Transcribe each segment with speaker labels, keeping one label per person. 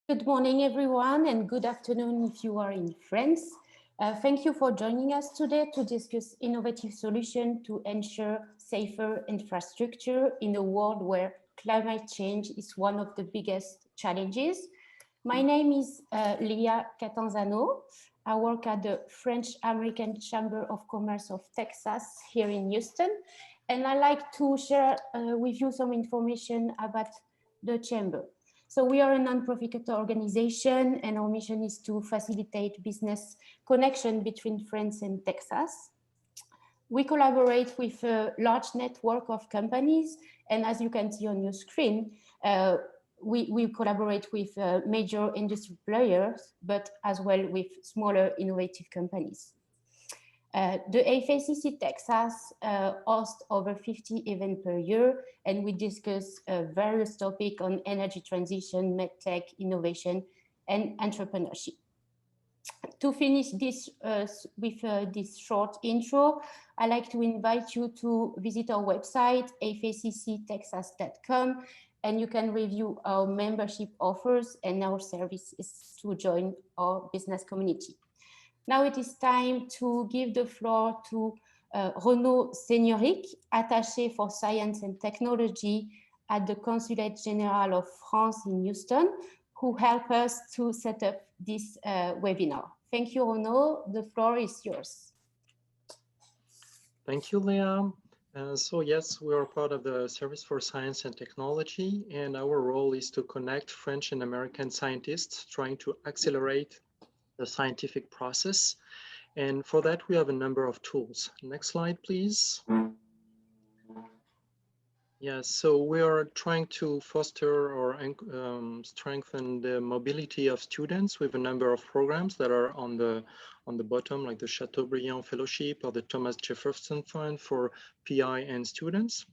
Speaker 1: Good morning, everyone, and good afternoon if you are in France. Thank you for joining us today to discuss innovative solutions to ensure safer infrastructure in a world where climate change is one of the biggest challenges. My name is Lillie Catanzano. I work at the French-American Chamber of Commerce of Texas here in Houston, and I'd like to share with you some information about the Chamber. So we are a non-profit organization, and our mission is to facilitate business connection between France and Texas. We collaborate with a large network of companies, and as you can see on your screen, we collaborate with major industry players, but as well with smaller innovative companies. The FACC Texas hosts over 50 events per year, and we discuss various topics on energy transition, medtech, innovation, and entrepreneurship. To finish this with this short intro, I'd like to invite you to visit our website, facctexas.com, and you can review our membership offers and our services to join our business community. Now it is time to give the floor to Renaud Seigneuric, Attaché for Science and Technology at the Consulate General of France in Houston, who helped us to set up this webinar. Thank you, Renaud. The floor is yours.
Speaker 2: Thank you, Leah. So yes, we are part of the Service for Science and Technology, and our role is to connect French and American scientists trying to accelerate the scientific process. And for that, we have a number of tools. Next slide, please. Yes, so we are trying to foster or strengthen the mobility of students with a number of programs that are on the bottom, like the Chateaubriand Fellowship or the Thomas Jefferson Fund for PI and students.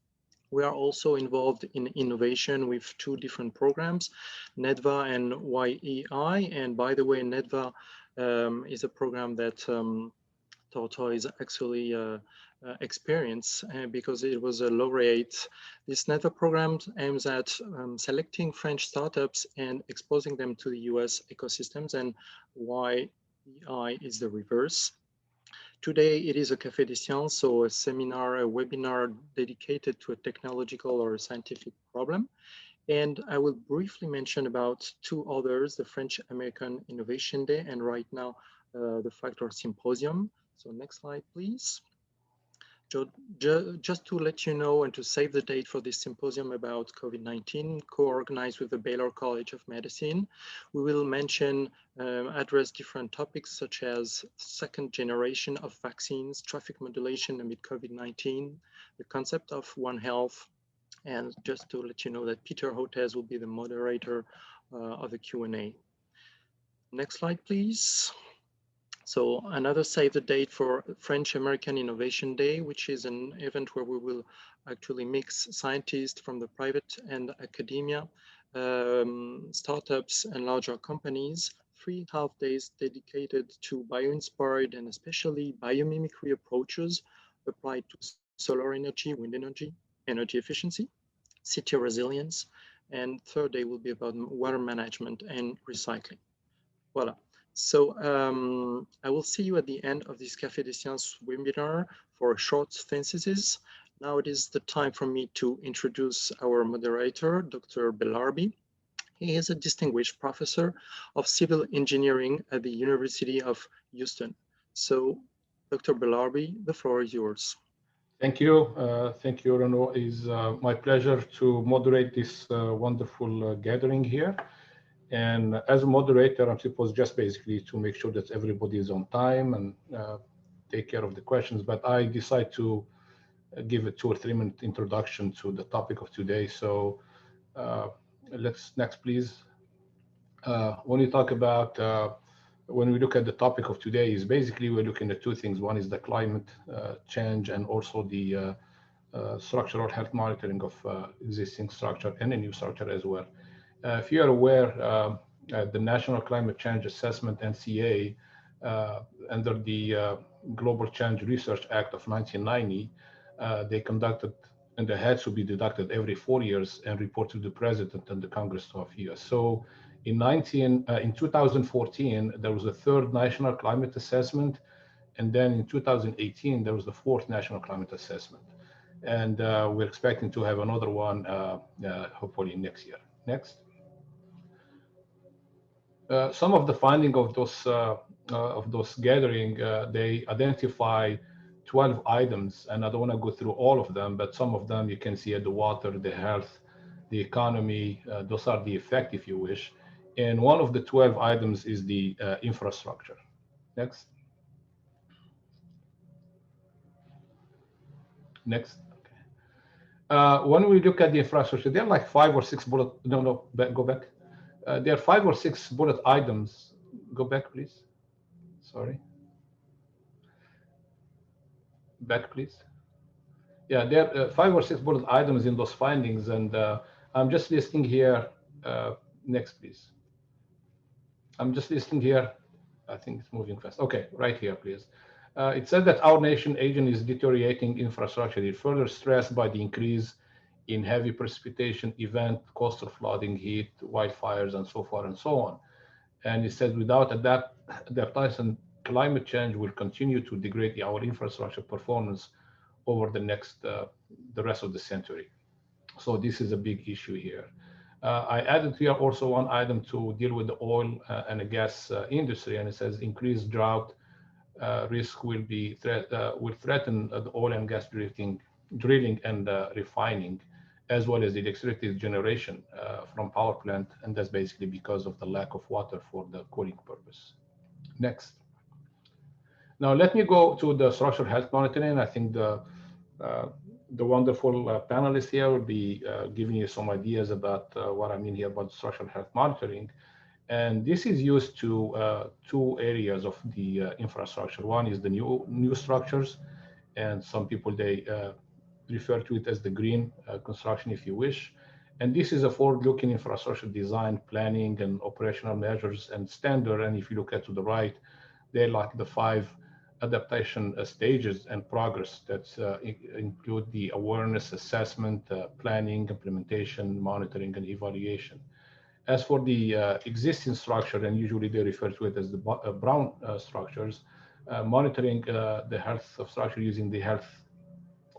Speaker 2: We are also involved in innovation with two different programs, NEDVA and YEI. And by the way, NEDVA is a program that Toto is actually experienced because it was a laureate. This NEDVA program aims at selecting French startups and exposing them to the US ecosystems, and YEI is the reverse. Today, it is a Café des Sciences, so a seminar, a webinar dedicated to a technological or a scientific problem. And I will briefly mention about two others, the French-American Innovation Day, and right now, the Factor Symposium. So next slide, please. Just to let you know and to save the date for this symposium about COVID-19, co-organized with the Baylor College of Medicine, we will mention, address different topics such as second generation of vaccines, traffic modulation amid COVID-19, the concept of One Health, and just to let you know that Peter Hotez will be the moderator of the Q&A. Next slide, please. So another save the date for French-American Innovation Day, which is an event where we will actually mix scientists from the private and academia, startups and larger companies, 3 half days dedicated to bio-inspired and especially biomimicry approaches applied to solar energy, wind energy, energy efficiency, city resilience, and third day will be about water management and recycling. Voila. So I will see you at the end of this Café des Sciences webinar for a short synthesis. Now it is the time for me to introduce our moderator, Dr. Belarbi. He is a distinguished professor of civil engineering at the University of Houston. So Dr. Belarbi, the floor is yours.
Speaker 3: Thank you, Renaud. It's my pleasure to moderate this wonderful gathering here. And as a moderator, I'm supposed just basically to make sure that everybody is on time and take care of the questions. But I decide to give a 2 or 3 minute introduction to the topic of today. So next, please. When we talk about, when we look at the topic of today, is basically we're looking at 2 things. One is the climate change and also the structural health monitoring of existing structure and a new structure as well. If you're aware, the National Climate Change Assessment, NCA, under the Global Change Research Act of 1990, they conducted, and the heads will be deducted every 4 years and report to the President and the Congress of US. So In 2014, there was a third national climate assessment. And then in 2018, there was the fourth national climate assessment. And we're expecting to have another one hopefully next year. Next. Some of the findings of those gathering, they identify 12 items, and I don't want to go through all of them, but some of them you can see at the water, the health, the economy, those are the effect, if you wish. And one of the 12 items is the infrastructure. Next. Next. Okay. When we look at the infrastructure, there are like 5 or 6 bullet. No, go back. There are 5 or 6 bullet items. Go back, please. Sorry. Back, please. Yeah, there are 5 or 6 bullet items in those findings, and I'm just listing here. Next, please. I'm just listing here. I think it's moving fast. Okay, right here, please. It said that our nation agent is deteriorating infrastructure. It's further stressed by the increase in heavy precipitation event, coastal flooding, heat, wildfires, and so forth and so on. And it says without adaptation, climate change will continue to degrade our infrastructure performance over the rest of the century. So this is a big issue here. I added here also one item to deal with the oil and the gas industry, and it says increased drought risk will threaten the oil and gas drilling and refining, as well as the electricity generation from power plant, and that's basically because of the lack of water for the cooling purpose. Next. Now let me go to the structural health monitoring. I think the wonderful panelists here will be giving you some ideas about what I mean here about structural health monitoring. And this is used to 2 areas of the infrastructure. One is the new structures, and some people, they refer to it as the green construction, if you wish. And this is a forward-looking infrastructure design, planning, and operational measures and standard. And if you look at to the right, they're like the 5 adaptation stages and progress that include the awareness, assessment, planning, implementation, monitoring, and evaluation. As for the existing structure, and usually they refer to it as the brown structures, monitoring the health of structure using the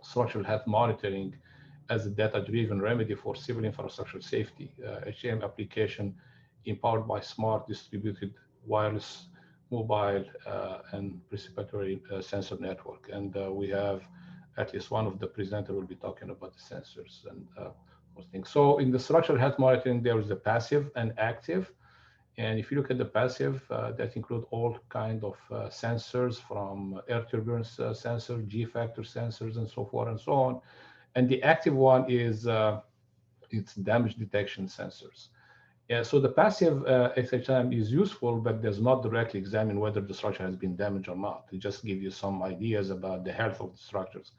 Speaker 3: structural health monitoring as a data-driven remedy for civil infrastructure safety, HM application empowered by smart distributed wireless mobile and participatory sensor network. And we have at least one of the presenters will be talking about the sensors and those things. So in the structural health monitoring, there is the passive and active. And if you look at the passive, that include all kind of sensors, from air turbulence sensor, G-factor sensors, and so forth and so on. And the active one is it's damage detection sensors. Yeah, so the passive SHM is useful, but does not directly examine whether the structure has been damaged or not. It just gives you some ideas about the health of the structures.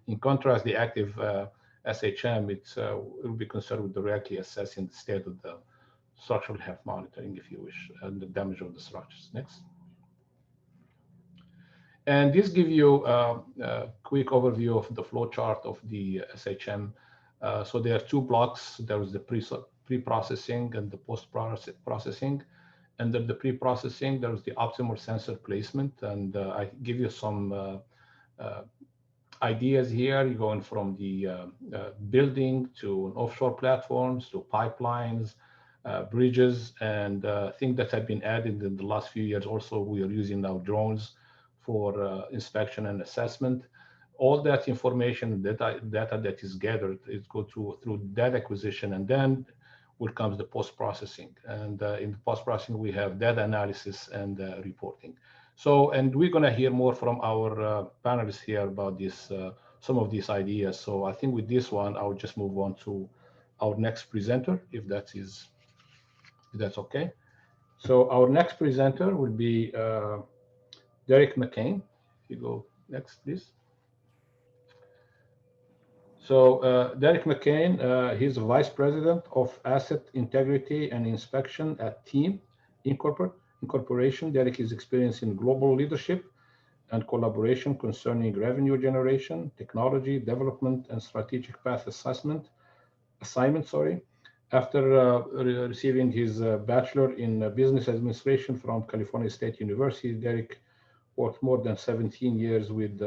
Speaker 3: In contrast, the active SHM, it will be concerned with directly assessing the state of the structural health monitoring, if you wish, and the damage of the structures. Next. And this gives you a quick overview of the flow chart of the SHM. So there are 2 blocks. There is the pre-processing and the post-processing. Under the pre-processing, there is the optimal sensor placement. And I give you some ideas here. You're going from the building to offshore platforms to pipelines, bridges, and things that have been added in the last few years. Also, we are using now drones for inspection and assessment. All that information, data that is gathered, it goes through data acquisition, and then will comes the post-processing. And in the post-processing, we have data analysis and reporting. So, and we're going to hear more from our panelists here about this, some of these ideas. So I think with this one, I'll just move on to our next presenter, if that's okay. So our next presenter will be Derek Mccain. If you go next, please. So Derek Mccain, he's the Vice President of Asset Integrity and Inspection at Team Incorporation. Derek is experienced in global leadership and collaboration concerning revenue generation, technology development, and strategic path assignment. After receiving his bachelor in business administration from California State University, Derek worked more than 17 years with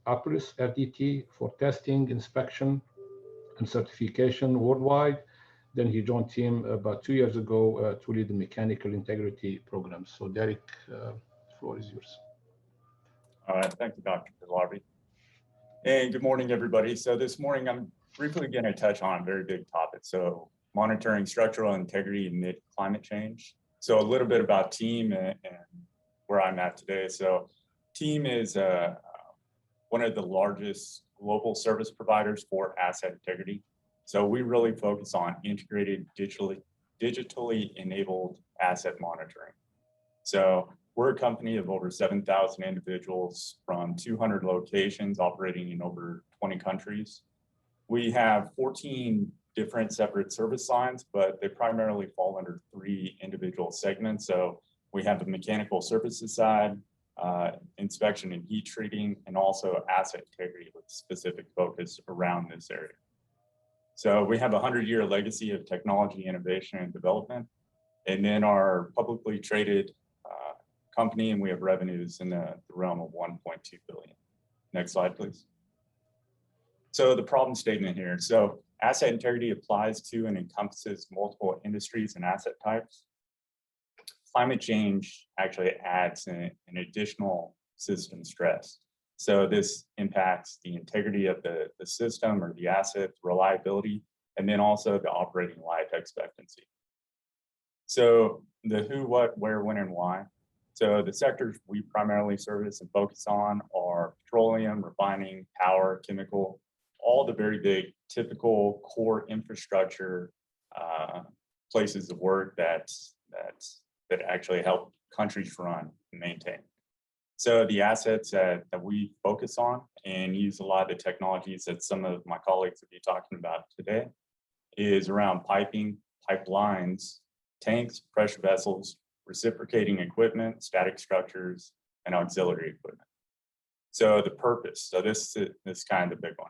Speaker 3: Apris RDT for testing, inspection, and certification worldwide. Then he joined team about 2 years ago to lead the mechanical integrity program. So Derek, the floor is yours.
Speaker 4: All right, thank you, Dr. Belarbi. And good morning, everybody. So this morning, I'm briefly going to touch on a very big topic. So monitoring structural integrity amid climate change. So a little bit about TEAM and where I'm at today. So TEAM is one of the largest global service providers for asset integrity. So we really focus on integrated digitally enabled asset monitoring. So we're a company of over 7,000 individuals from 200 locations operating in over 20 countries. We have 14 different separate service lines, but they primarily fall under 3 individual segments. So we have the mechanical services side, inspection and heat treating, and also asset integrity with specific focus around this area. So we have a 100-year legacy of technology, innovation, and development. And then our publicly traded company, and we have revenues in the realm of 1.2 billion. Next slide, please. So the problem statement here. So asset integrity applies to and encompasses multiple industries and asset types. Climate change actually adds an additional system stress. So this impacts the integrity of the system or the asset, reliability, and then also the operating life expectancy. So the who, what, where, when, and why. So the sectors we primarily service and focus on are petroleum, refining, power, chemical, all the very big typical core infrastructure places of work that actually help countries run and maintain. So the assets that we focus on and use a lot of the technologies that some of my colleagues will be talking about today is around piping, pipelines, tanks, pressure vessels, reciprocating equipment, static structures, and auxiliary equipment. So the purpose, so this is kind of the big one.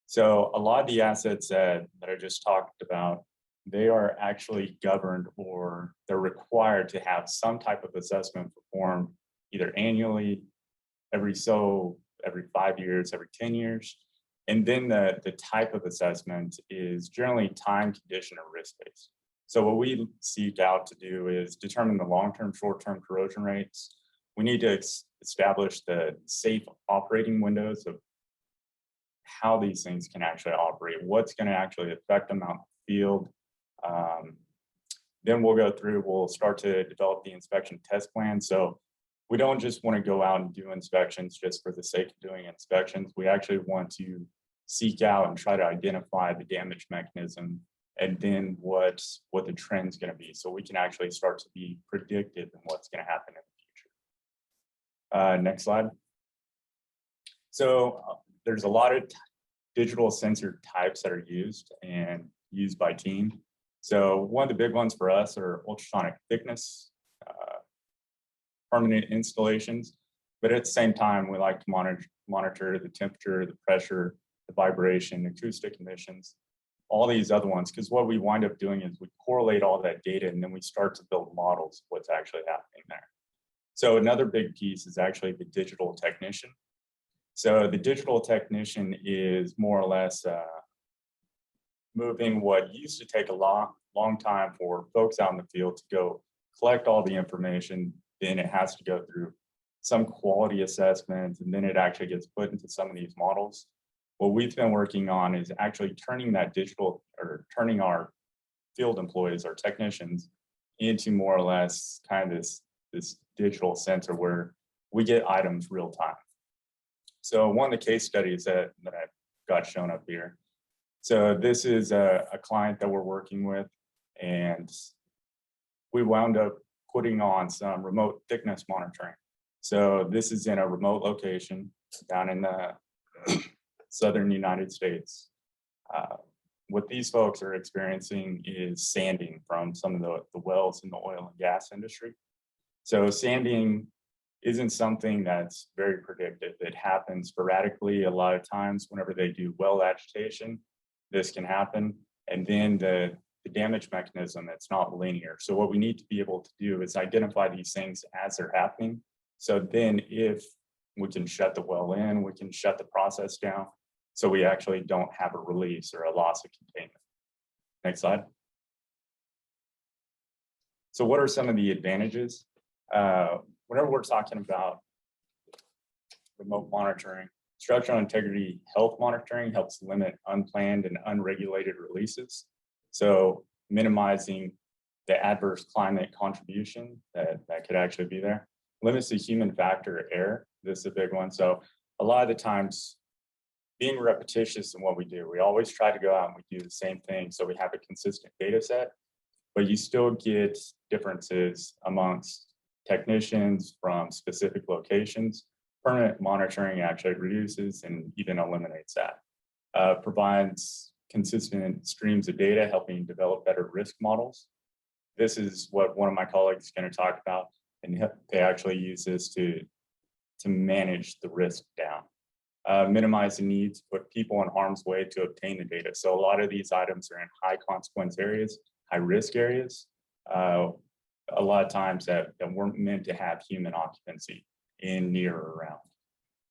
Speaker 4: So a lot of the assets that I just talked about, they are actually governed or they're required to have some type of assessment performed either annually, every 5 years, every 10 years. And then the type of assessment is generally time, condition, or risk-based. So what we seek out to do is determine the long-term, short-term corrosion rates. We need to establish the safe operating windows of how these things can actually operate, what's going to actually affect them out in the field. Then we'll start to develop the inspection test plan. So we don't just want to go out and do inspections just for the sake of doing inspections. We actually want to seek out and try to identify the damage mechanism and then what the trend's going to be, so we can actually start to be predictive in what's going to happen in the future. Next slide. So there's a lot of digital sensor types that are used by TEAM. So one of the big ones for us are ultrasonic thickness, permanent installations, but at the same time, we like to monitor the temperature, the pressure, the vibration, acoustic emissions, all these other ones, because what we wind up doing is we correlate all that data and then we start to build models of what's actually happening there. So another big piece is actually the digital technician. So the digital technician is more or less moving what used to take a long time for folks out in the field to go collect all the information. Then it has to go through some quality assessment, and then it actually gets put into some of these models. What we've been working on is actually turning that digital, or turning our field employees, our technicians, into more or less kind of this digital sensor where we get items real time. So one of the case studies that I've got shown up here. So this is a client that we're working with, and we wound up putting on some remote thickness monitoring. So this is in a remote location down in the southern United States. What these folks are experiencing is sanding from some of the wells in the oil and gas industry. So sanding isn't something that's very predictive. It happens sporadically a lot of times whenever they do well agitation. This can happen. And then the the damage mechanism, it's not linear. So what we need to be able to do is identify these things as they're happening. So then if we can shut the well in, we can shut the process down, so we actually don't have a release or a loss of containment. Next slide. So what are some of the advantages? Whenever we're talking about remote monitoring, structural integrity health monitoring helps limit unplanned and unregulated releases. So minimizing the adverse climate contribution that could actually be there. Limits the human factor error. This is a big one. So a lot of the times, being repetitious in what we do, we always try to go out and we do the same thing. So we have a consistent data set, but you still get differences amongst technicians from specific locations. Permanent monitoring actually reduces and even eliminates that. Provides consistent streams of data, helping develop better risk models. This is what one of my colleagues is going to talk about, and they actually use this to manage the risk down. Minimize the need to put people in harm's way to obtain the data. So a lot of these items are in high consequence areas, high risk areas. A lot of times that weren't meant to have human occupancy in, near, or around.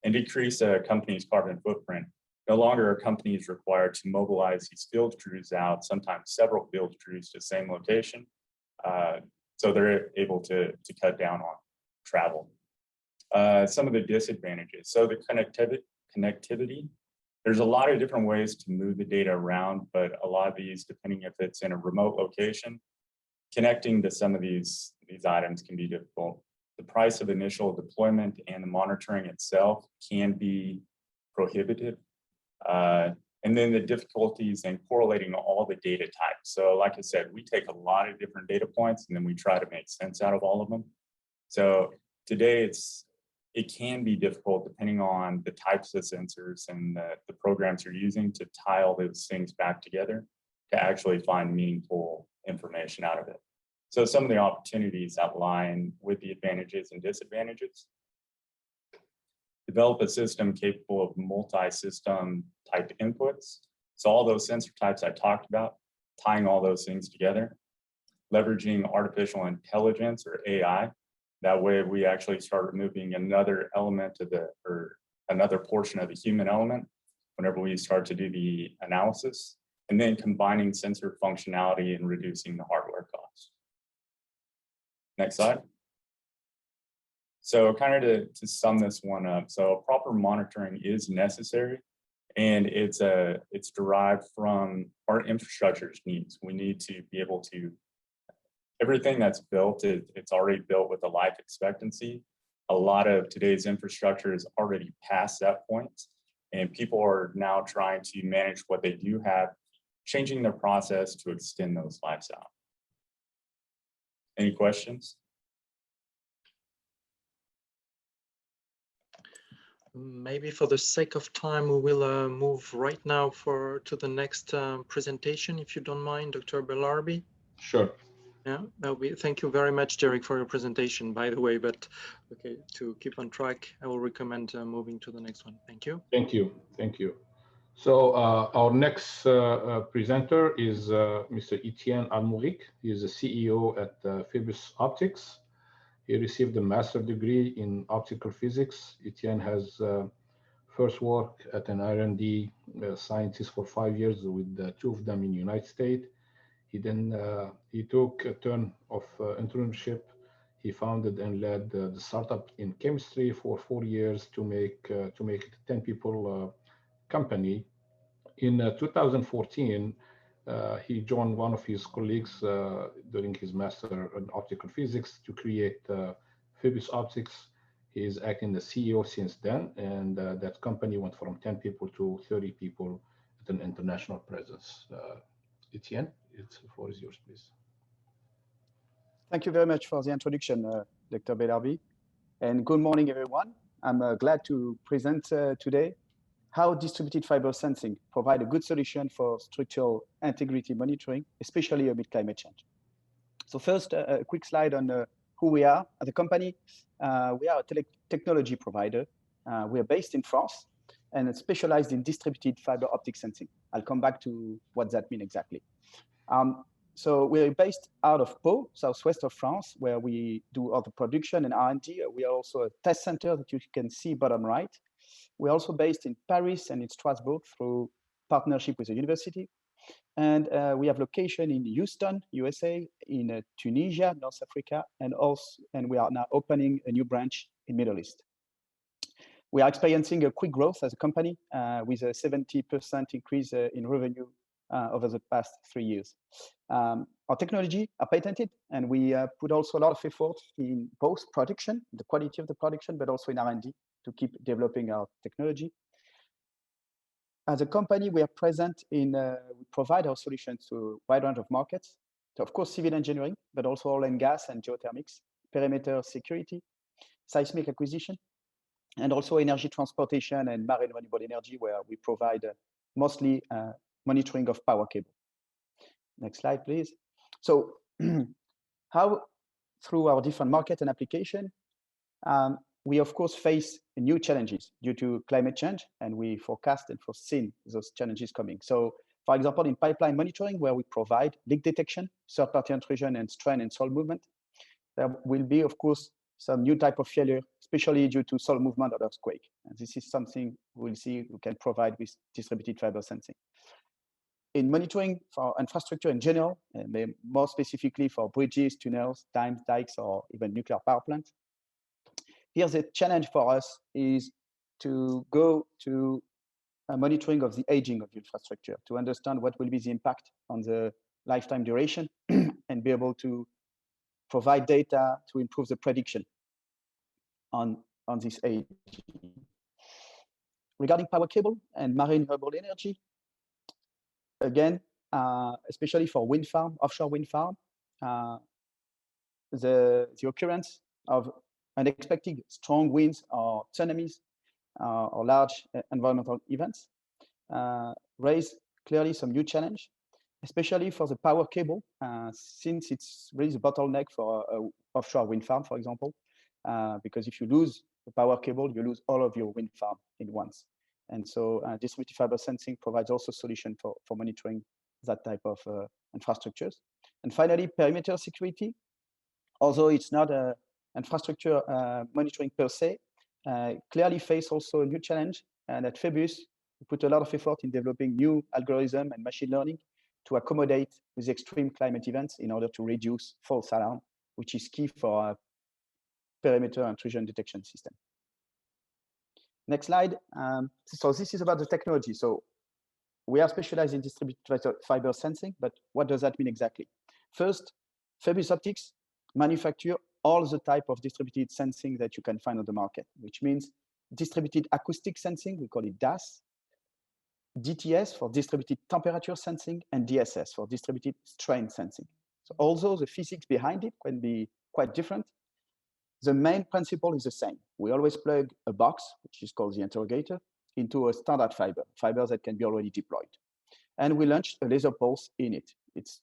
Speaker 4: And decrease a company's carbon footprint. No longer are companies required to mobilize these field crews out, sometimes several field crews to the same location. So they're able to cut down on travel. Some of the disadvantages. So the connectivity, there's a lot of different ways to move the data around, but a lot of these, depending if it's in a remote location, connecting to some of these items can be difficult. The price of initial deployment and the monitoring itself can be prohibitive. And then the difficulties in correlating all the data types. So like I said, we take a lot of different data points and then we try to make sense out of all of them. So today it can be difficult depending on the types of sensors and the programs you're using to tie all those things back together to actually find meaningful information out of it. So some of the opportunities that lie with the advantages and disadvantages. Develop a system capable of multi-system type inputs. So all those sensor types I talked about, tying all those things together. Leveraging artificial intelligence or AI. That way we actually start removing another element of or another portion of the human element whenever we start to do the analysis. And then combining sensor functionality and reducing the hardware cost. Next slide. So kind of to sum this one up, so proper monitoring is necessary, and it's derived from our infrastructure's needs. We need to be able to, everything that's built, it's already built with a life expectancy. A lot of today's infrastructure is already past that point, and people are now trying to manage what they do have, changing their process to extend those lives out. Any questions?
Speaker 2: Maybe for the sake of time, we will move right now to the next presentation, if you don't mind, Dr. Belarbi.
Speaker 3: Sure.
Speaker 2: Yeah, thank you very much, Derek, for your presentation, by the way, but okay, to keep on track, I will recommend moving to the next one. Thank you.
Speaker 3: Thank you. Thank you. So our next presenter is Mr. Etienne Almorik. He is the CEO at Phoebus Optics. He received a master's degree in optical physics. Etienne has first worked at an R&D scientist for 5 years, with 2 of them in the United States. He then he took a turn of internship. He founded and led the startup in chemistry for 4 years to make it a 10 people company. In 2014, he joined one of his colleagues during his master in optical physics to create Phoebus Optics. He is acting as CEO since then, and that company went from 10 people to 30 people with an international presence. Etienne, the floor is yours, please.
Speaker 5: Thank you very much for the introduction, Dr. Belarbi, and good morning, everyone. I'm glad to present today how distributed fiber sensing provide a good solution for structural integrity monitoring, especially amid climate change. So first, a quick slide on who we are as a company. We are a technology provider. We are based in France and specialized in distributed fiber optic sensing. I'll come back to what that means exactly. So we're based out of Pau, southwest of France, where we do all the production and R&D. We are also a test center that you can see bottom right. We're also based in Paris and in Strasbourg through partnership with a university. And we have location in Houston, USA, in Tunisia, North Africa, and we are now opening a new branch in Middle East. We are experiencing a quick growth as a company with a 70% increase in revenue over the past 3 years. Our technology are patented, and we put also a lot of effort in both production, the quality of the production, but also in R&D to keep developing our technology. As a company, we are present in, we provide our solutions to a wide range of markets. So of course, civil engineering, but also oil and gas and geothermics, perimeter security, seismic acquisition, and also energy transportation and marine renewable energy, where we provide mostly monitoring of power cable. Next slide, please. So how, through our different market and application, we of course face new challenges due to climate change, and we forecast and foreseen those challenges coming. So for example, in pipeline monitoring, where we provide leak detection, third-party intrusion, and strain and soil movement, there will be, of course, some new type of failure, especially due to soil movement or earthquake. And this is something we'll see we can provide with distributed fiber sensing. In monitoring for infrastructure in general, and more specifically for bridges, tunnels, dams, dikes, or even nuclear power plants, here the challenge for us is to go to a monitoring of the aging of the infrastructure to understand what will be the impact on the lifetime duration and be able to provide data to improve the prediction on this age. Regarding power cable and marine renewable energy, again, especially for wind farm, offshore wind farm, the occurrence of unexpected strong winds or tsunamis or large environmental events raise clearly some new challenge, especially for the power cable, since it's really the bottleneck for offshore wind farm, for example, because if you lose the power cable, you lose all of your wind farm in once. And so distributed fiber sensing provides also solution for monitoring that type of infrastructures. And finally, perimeter security, although it's not a infrastructure monitoring per se, clearly face also a new challenge. And at Phoebus, we put a lot of effort in developing new algorithm and machine learning to accommodate with extreme climate events in order to reduce false alarm, which is key for a perimeter intrusion detection system. Next slide. So this is about the technology. So we are specialized in distributed fiber sensing, but what does that mean exactly? First, Phoebus Optics manufacture all the type of distributed sensing that you can find on the market, which means distributed acoustic sensing, we call it DAS, DTS for distributed temperature sensing, and DSS for distributed strain sensing. So although the physics behind it can be quite different, the main principle is the same. We always plug a box, which is called the interrogator, into a standard fiber that can be already deployed. And we launched a laser pulse in it. It's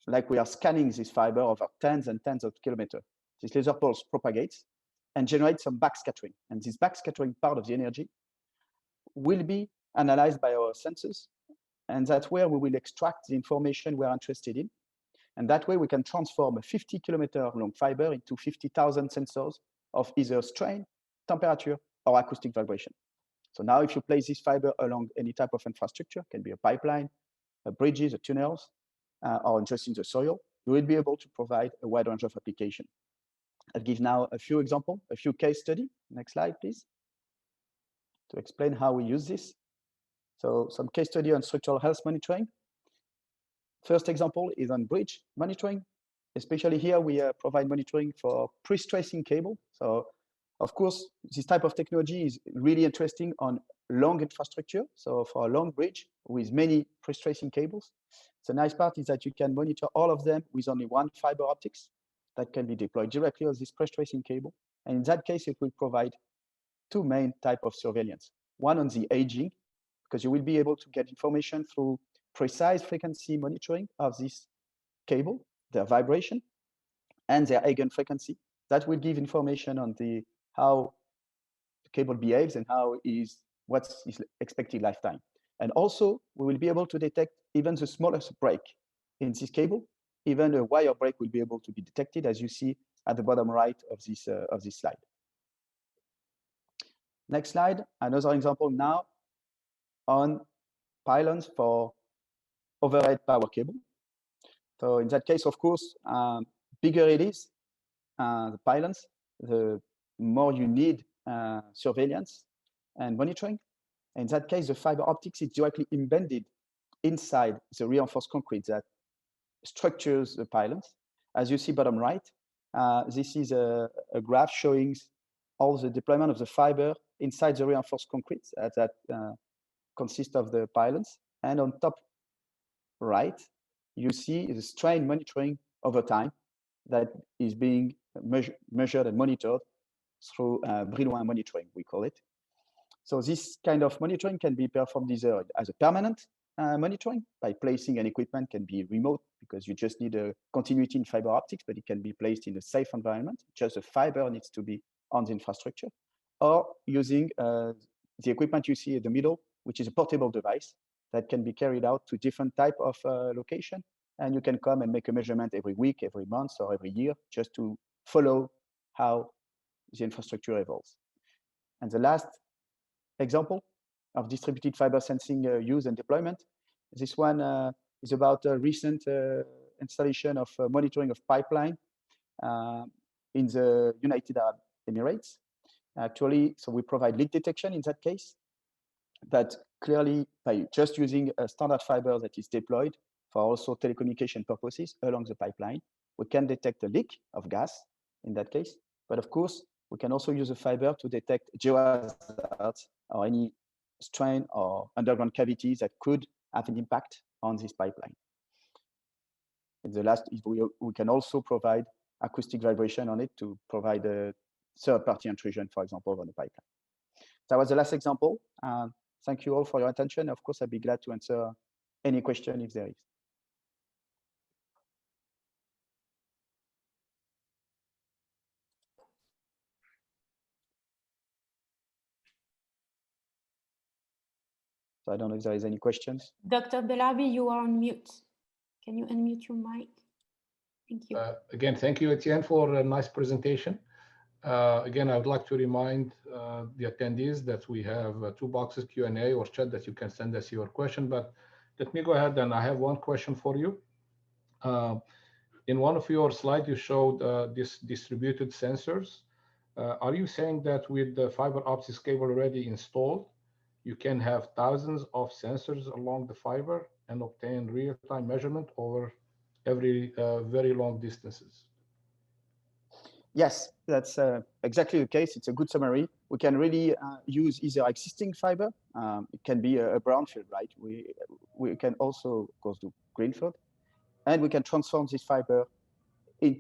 Speaker 5: like we are scanning this fiber over tens and tens of kilometers. This laser pulse propagates and generates some backscattering. And this backscattering part of the energy will be analyzed by our sensors. And that's where we will extract the information we're interested in. And that way we can transform a 50-kilometer long fiber into 50,000 sensors of either strain, temperature, or acoustic vibration. So now if you place this fiber along any type of infrastructure, can be a pipeline, a bridges, a tunnels, or just in the soil, you will be able to provide a wide range of application. I'll give now a few examples, a few case studies. Next slide, please, to explain how we use this. So some case study on structural health monitoring. First example is on bridge monitoring. Especially here, we provide monitoring for pre-stressing cable. So of course, this type of technology is really interesting on long infrastructure. So for a long bridge with many pre-stressing cables, the nice part is that you can monitor all of them with only one fiber optics that can be deployed directly on this pre-stressing cable. And in that case, it will provide two main types of surveillance. One on the aging, because you will be able to get information through precise frequency monitoring of this cable, their vibration, and their eigen frequency. That will give information on how the cable behaves and what's its expected lifetime. And also, we will be able to detect even the smallest break in this cable even a wire break will be able to be detected, as you see at the bottom right of this slide. Next slide, another example now on pylons for overhead power cable. So in that case, of course, bigger it is, the pylons, the more you need surveillance and monitoring. In that case, the fiber optics is directly embedded inside the reinforced concrete that structures the pylons. As you see bottom right, this is a graph showing all the deployment of the fiber inside the reinforced concrete that consists of the pylons. And on top right, you see the strain monitoring over time that is being measured and monitored through Brillouin monitoring, we call it. So this kind of monitoring can be performed either as a permanent monitoring by placing an equipment, can be remote because you just need a continuity in fiber optics, but it can be placed in a safe environment. Just the fiber needs to be on the infrastructure, or using the equipment you see in the middle, which is a portable device that can be carried out to different type of location. And you can come and make a measurement every week, every month, or every year, just to follow how the infrastructure evolves. And the last example of distributed fiber sensing use and deployment, this one is about a recent installation of monitoring of pipeline in the United Arab Emirates. Actually, so we provide leak detection in that case, but clearly by just using a standard fiber that is deployed for also telecommunication purposes along the pipeline, we can detect a leak of gas in that case. But of course, we can also use a fiber to detect geohazards or any strain or underground cavities that could have an impact on this pipeline. And the last, we can also provide acoustic vibration on it to provide a third-party intrusion, for example, on the pipeline. That was the last example. Thank you all for your attention. Of course, I'd be glad to answer any question if there is. So I don't know if there is any questions.
Speaker 1: Dr. Belarbi, you are on mute. Can you unmute your mic? Thank you.
Speaker 3: Again, thank you, Etienne, for a nice presentation. Again, I would like to remind the attendees that we have two boxes, Q&A or chat, that you can send us your question. But let me go ahead, and I have one question for you. In one of your slides, you showed this distributed sensors. Are you saying that with the fiber optics cable already installed, you can have thousands of sensors along the fiber and obtain real-time measurement over every very long distances?
Speaker 5: Yes, that's exactly the case. It's a good summary. We can really use either existing fiber. It can be a brownfield, right? We can also, of course, do greenfield. And we can transform this fiber in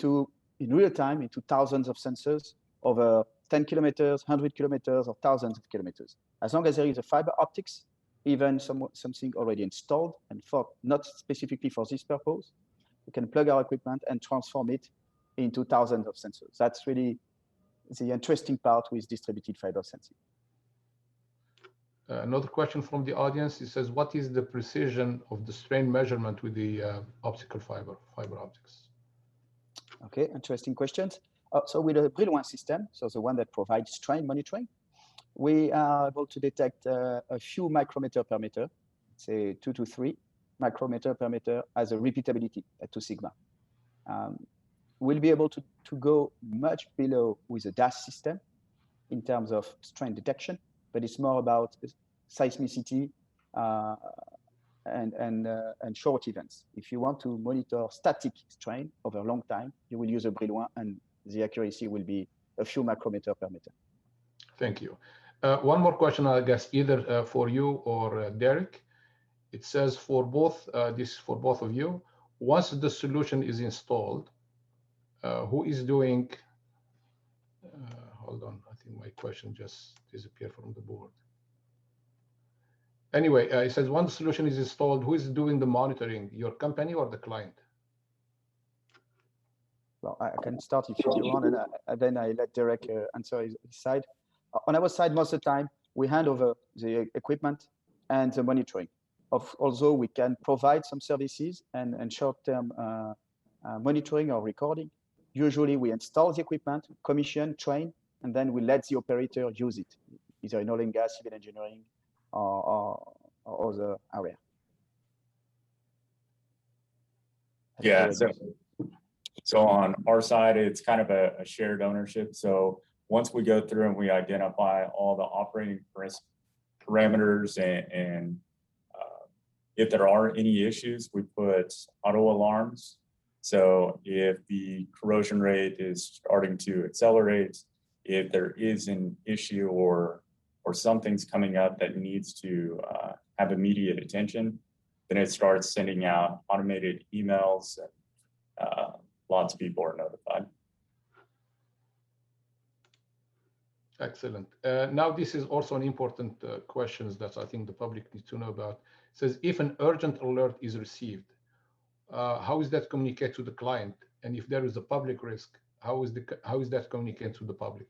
Speaker 5: real time, into thousands of sensors over 10 kilometers, 100 kilometers, or thousands of kilometers. As long as there is a fiber optics, even something already installed, and not specifically for this purpose, we can plug our equipment and transform it into thousands of sensors. That's really the interesting part with distributed fiber sensing.
Speaker 3: Another question from the audience. It says, what is the precision of the strain measurement with the optical fiber optics?
Speaker 5: Okay, interesting questions. So with a Brillouin system, so the one that provides strain monitoring, we are able to detect a few micrometer per meter, say 2 to 3 micrometer per meter as a repeatability at 2 sigma. We'll be able to go much below with a DAS system in terms of strain detection, but it's more about seismicity and short events. If you want to monitor static strain over a long time, you will use a Brillouin, and the accuracy will be a few micrometer per meter.
Speaker 3: Thank you. One more question, I guess, either for you or Derek. It says for both of you, once the solution is installed, who is doing? Hold on, I think my question just disappeared from the board. Anyway, it says once the solution is installed, who is doing the monitoring, your company or the client?
Speaker 5: Well, I can start if you want, and then I let Derek answer his side. On our side, most of the time, we hand over the equipment and the monitoring. Although we can provide some services and short-term monitoring or recording. Usually we install the equipment, commission, train, and then we let the operator use it, either in oil and gas, civil engineering, or other area.
Speaker 4: Yeah, so on our side, it's kind of a shared ownership. So once we go through and we identify all the operating parameters and if there are any issues, we put auto alarms. So if the corrosion rate is starting to accelerate, if there is an issue or something's coming up that needs to have immediate attention, then it starts sending out automated emails. And, lots of people are notified.
Speaker 3: Excellent. Now, this is also an important question that I think the public needs to know about. It says, if an urgent alert is received, how is that communicated to the client? And if there is a public risk, how is that communicated to the public?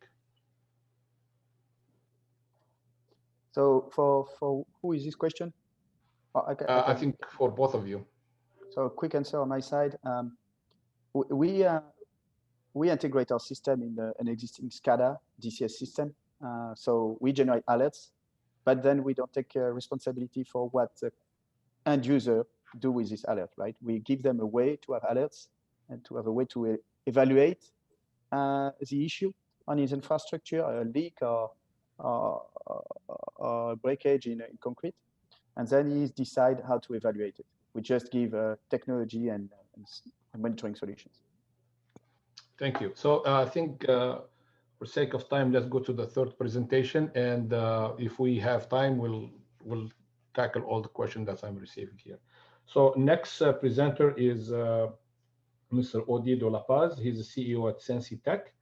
Speaker 5: So for who is this question?
Speaker 3: I think for both of you.
Speaker 5: So a quick answer on my side. We integrate our system in an existing SCADA DCS system. So we generate alerts, but then we don't take responsibility for what the end user do with this alert, right? We give them a way to have alerts and to have a way to evaluate the issue on his infrastructure, a leak or breakage in concrete, and then he decide how to evaluate it. We just give technology and monitoring solutions.
Speaker 3: Thank you. So I think for sake of time, let's go to the third presentation. And if we have time, we'll tackle all the questions that I'm receiving here. So next presenter is Mr. Odi de La Paz. He's the CEO at Sensi Tech.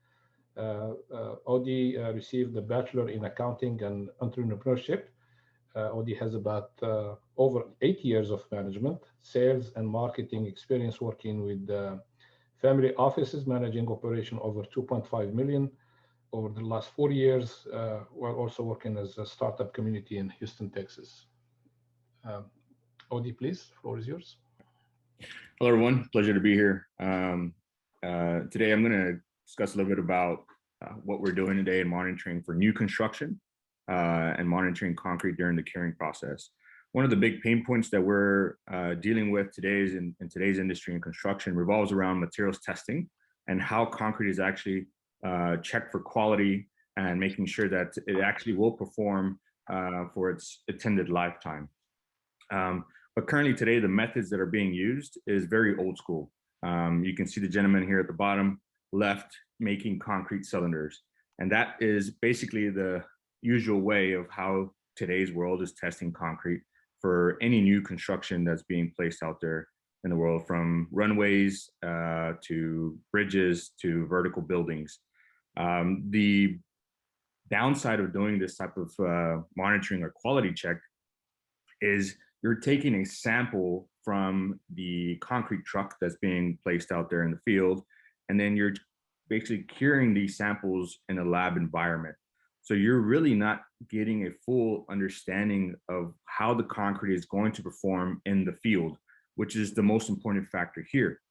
Speaker 3: Odi received a Bachelor in Accounting and Entrepreneurship. Odi has about over 8 years of management, sales, and marketing experience working with family offices, managing operation over 2.5 million over the last 4 years, while also working as a startup community in Houston, Texas. Odi, please, the floor is yours.
Speaker 6: Hello, everyone. Pleasure to be here. Today, I'm going to discuss a little bit about what we're doing today in monitoring for new construction and monitoring concrete during the curing process. One of the big pain points that we're dealing with today in today's industry and construction revolves around materials testing and how concrete is actually checked for quality and making sure that it actually will perform for its intended lifetime. But currently today, the methods that are being used is very old school. You can see the gentleman here at the bottom left making concrete cylinders. And that is basically the usual way of how today's world is testing concrete for any new construction that's being placed out there in the world, from runways to bridges to vertical buildings. The downside of doing this type of monitoring or quality check is you're taking a sample from the concrete truck that's being placed out there in the field, and then you're basically curing these samples in a lab environment. So you're really not getting a full understanding of how the concrete is going to perform in the field, which is the most important factor here.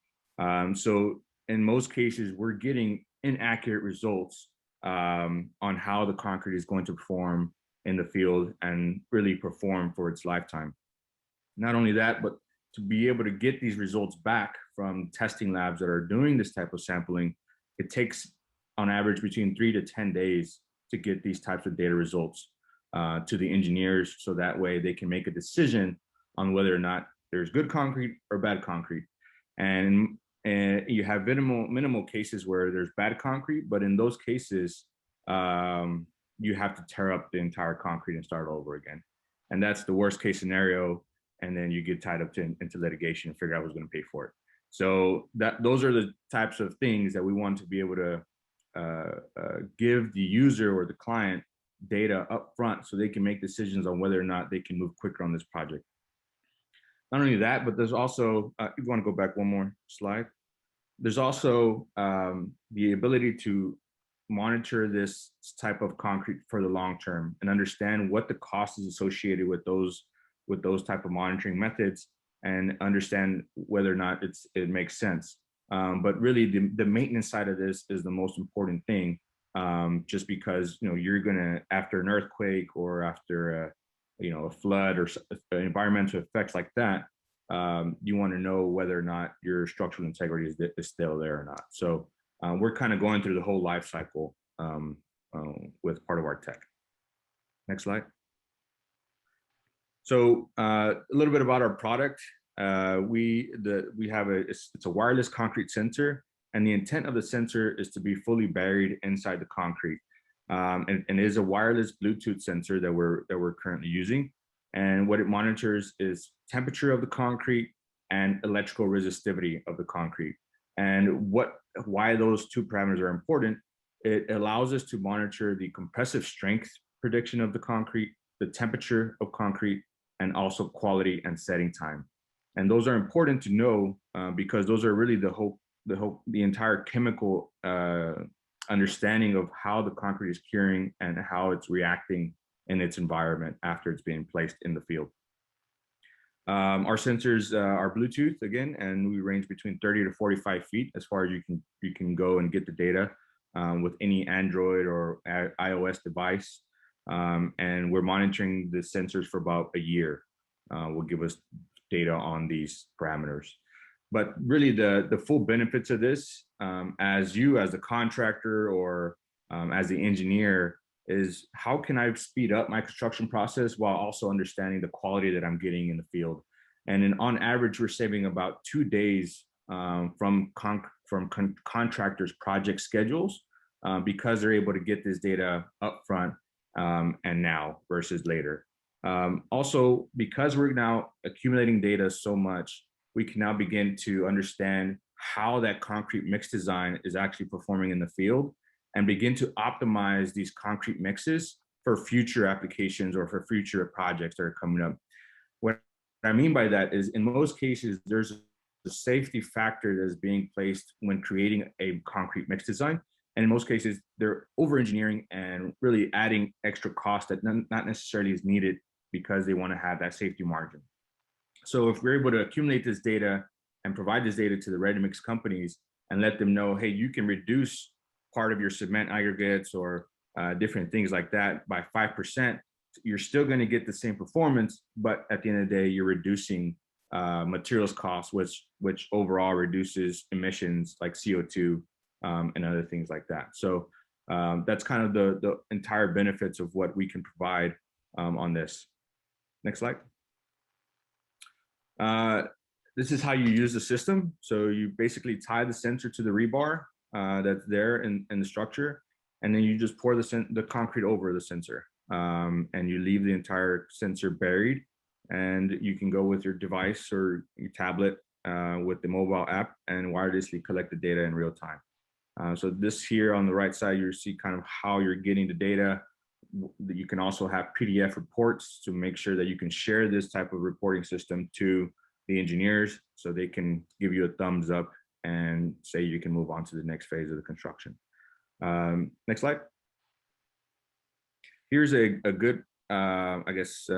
Speaker 6: So in most cases, we're getting inaccurate results on how the concrete is going to perform in the field and really perform for its lifetime. Not only that, but to be able to get these results back from testing labs that are doing this type of sampling, it takes on average between 3 to 10 days to get these types of data results to the engineers, so that way they can make a decision on whether or not there's good concrete or bad concrete. And you have minimal cases where there's bad concrete, but in those cases, you have to tear up the entire concrete and start over again. And that's the worst case scenario. And then you get tied up into litigation and figure out who's going to pay for it. So those are the types of things that we want to be able to give the user or the client data up front so they can make decisions on whether or not they can move quicker on this project. Not only that, but there's also, if you want to go back one more slide, there's also the ability to monitor this type of concrete for the long term and understand what the cost is associated with those type of monitoring methods and understand whether or not it makes sense. But really the maintenance side of this is the most important thing, just because, you know, you're gonna, after an earthquake or after a flood or environmental effects like that, you want to know whether or not your structural integrity is still there or not. So we're kind of going through the whole life cycle with part of our tech. Next slide. So a little bit about our product. We have it's a wireless concrete sensor, and the intent of the sensor is to be fully buried inside the concrete. And it is a wireless Bluetooth sensor that we're currently using. And what it monitors is temperature of the concrete and electrical resistivity of the concrete. And why those two parameters are important, it allows us to monitor the compressive strength prediction of the concrete, the temperature of concrete, and also quality and setting time. And those are important to know because those are really the entire chemical understanding of how the concrete is curing and how it's reacting in its environment after it's being placed in the field. Our sensors are Bluetooth again, and we range between 30 to 45 feet as far as you can go and get the data with any Android or iOS device. And we're monitoring the sensors for about a year. Will give us data on these parameters. But really the full benefits of this, as a contractor or as the engineer, is how can I speed up my construction process while also understanding the quality that I'm getting in the field. And on average, we're saving about 2 days from contractors' project schedules because they're able to get this data upfront and now versus later. Also, because we're now accumulating data so much, we can now begin to understand how that concrete mix design is actually performing in the field and begin to optimize these concrete mixes for future applications or for future projects that are coming up. What I mean by that is, in most cases, there's a safety factor that is being placed when creating a concrete mix design. And in most cases, they're over-engineering and really adding extra cost that not necessarily is needed because they want to have that safety margin. So if we're able to accumulate this data and provide this data to the ready-mix companies and let them know, hey, you can reduce part of your cement aggregates or different things like that by 5%, you're still going to get the same performance, but at the end of the day, you're reducing materials costs, which overall reduces emissions like CO2 and other things like that. So that's kind of the entire benefits of what we can provide on this. Next slide. This is how you use the system. So you basically tie the sensor to the rebar that's there in the structure, and then you just pour the concrete over the sensor, and you leave the entire sensor buried, and you can go with your device or your tablet with the mobile app and wirelessly collect the data in real time. So this here on the right side, you see kind of how you're getting the data. You can also have PDF reports to make sure that you can share this type of reporting system to the engineers so they can give you a thumbs up and say you can move on to the next phase of the construction. Next slide. Here's a good, I guess,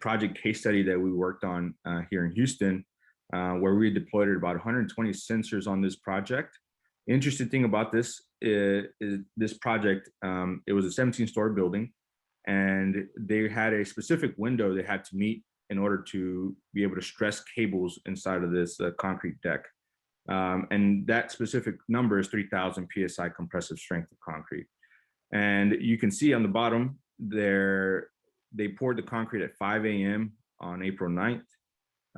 Speaker 6: project case study that we worked on here in Houston, where we deployed about 120 sensors on this project. Interesting thing about this is this project, it was a 17-story building, and they had a specific window they had to meet in order to be able to stress cables inside of this concrete deck. And that specific number is 3,000 PSI compressive strength of concrete. And you can see on the bottom there, they poured the concrete at 5 a.m. on April 9th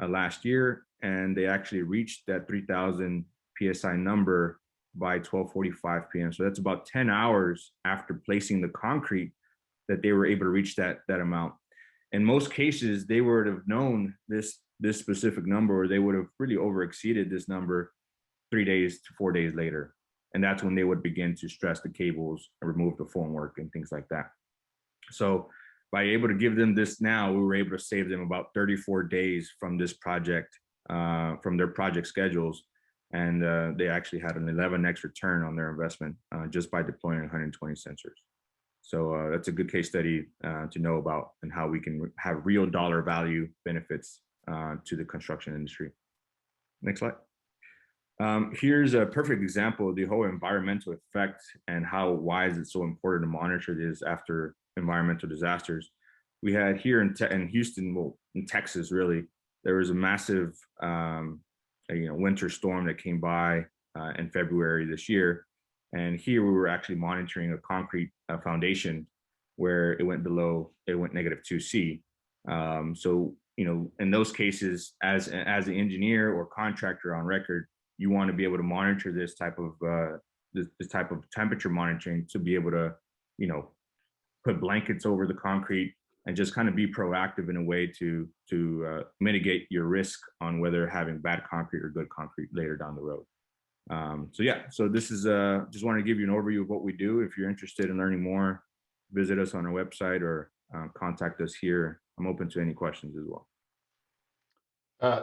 Speaker 6: last year, and they actually reached that 3,000 PSI number by 12:45 p.m. So that's about 10 hours after placing the concrete that they were able to reach that amount. In most cases, they would have known this specific number, or they would have really over exceeded this number 3 days to 4 days later. And that's when they would begin to stress the cables and remove the formwork and things like that. So by able to give them this now, we were able to save them about 34 days from this project, from their project schedules. And they actually had an 11x return on their investment just by deploying 120 sensors. So that's a good case study to know about, and how we can have real dollar value benefits to the construction industry. Next slide. Here's a perfect example of the whole environmental effect and why is it so important to monitor this after environmental disasters. We had here in Houston, well, in Texas, really, there was a massive winter storm that came by in February this year. And here we were actually monitoring a concrete foundation where it went -2C. So, in those cases, as an engineer or contractor on record, you want to be able to monitor this type of temperature monitoring to be able to, put blankets over the concrete and just kind of be proactive in a way to mitigate your risk on whether having bad concrete or good concrete later down the road. So this is just want to give you an overview of what we do. If you're interested in learning more, visit us on our website or contact us here. I'm open to any questions as well.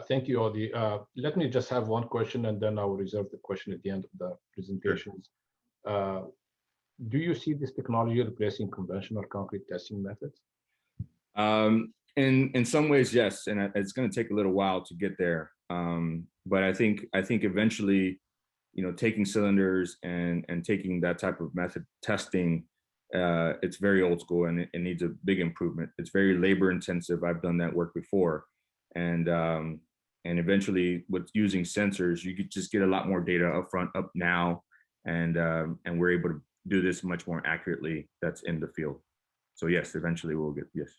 Speaker 3: Thank you, Odi. Let me just have one question, and then I will reserve the question at the end of the presentations. Sure. Do you see this technology replacing conventional concrete testing methods?
Speaker 6: In some ways, yes, and it's going to take a little while to get there. But I think eventually, taking cylinders and taking that type of method testing, it's very old school and it needs a big improvement. It's very labor intensive. I've done that work before. And eventually with using sensors, you could just get a lot more data up now, and we're able to do this much more accurately. That's in the field. So yes, eventually we'll get, yes.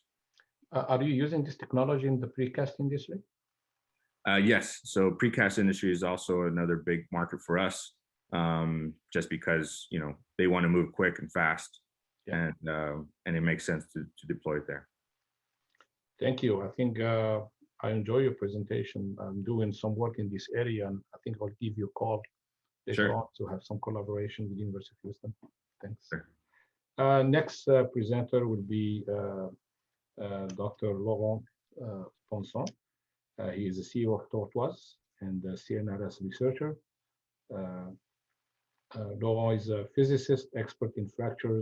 Speaker 3: Are you using this technology in the precast industry?
Speaker 6: Yes, so precast industry is also another big market for us, just because, they want to move quick and fast, yeah. And it makes sense to deploy it there.
Speaker 3: Thank you. I think I enjoy your presentation. I'm doing some work in this area, and I think I'll give you a call later on to have some collaboration with the University of Houston. Thanks. Sure. Next presenter will be Dr. Laurent Ponson. He is the CEO of Tortoise and a CNRS researcher. Laurent is a physicist, expert in fracture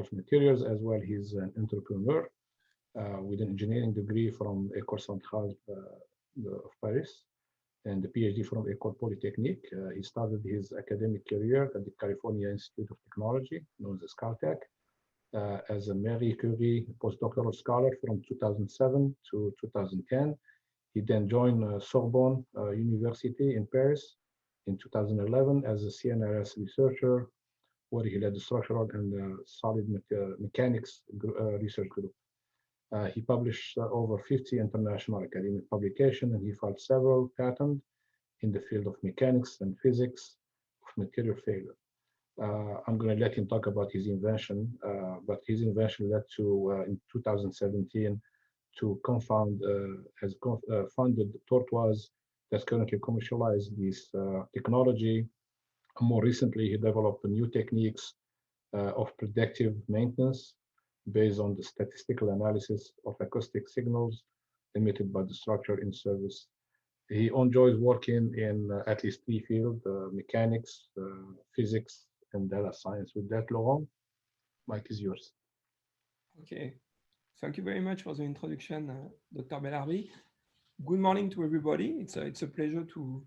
Speaker 3: of materials, as well. He's an entrepreneur with an engineering degree from École Centrale of Paris and a PhD from École Polytechnique. He started his academic career at the California Institute of Technology, known as Caltech, as a Marie Curie postdoctoral scholar from 2007 to 2010. He then joined Sorbonne University in Paris in 2011 as a CNRS researcher, where he led the structural and solid mechanics research group. He published over 50 international academic publications, and he filed several patents in the field of mechanics and physics of material failure. I'm going to let him talk about his invention, but his invention led to, in 2017, to funded Tortoise that's currently commercialized this technology. More recently, he developed new techniques of predictive maintenance based on the statistical analysis of acoustic signals emitted by the structure in service. He enjoys working in at least 3 fields: mechanics, physics, and data science. With that, Laurent, mic is yours.
Speaker 7: Okay. Thank you very much for the introduction, Dr. Belarbi. Good morning to everybody. It's a pleasure to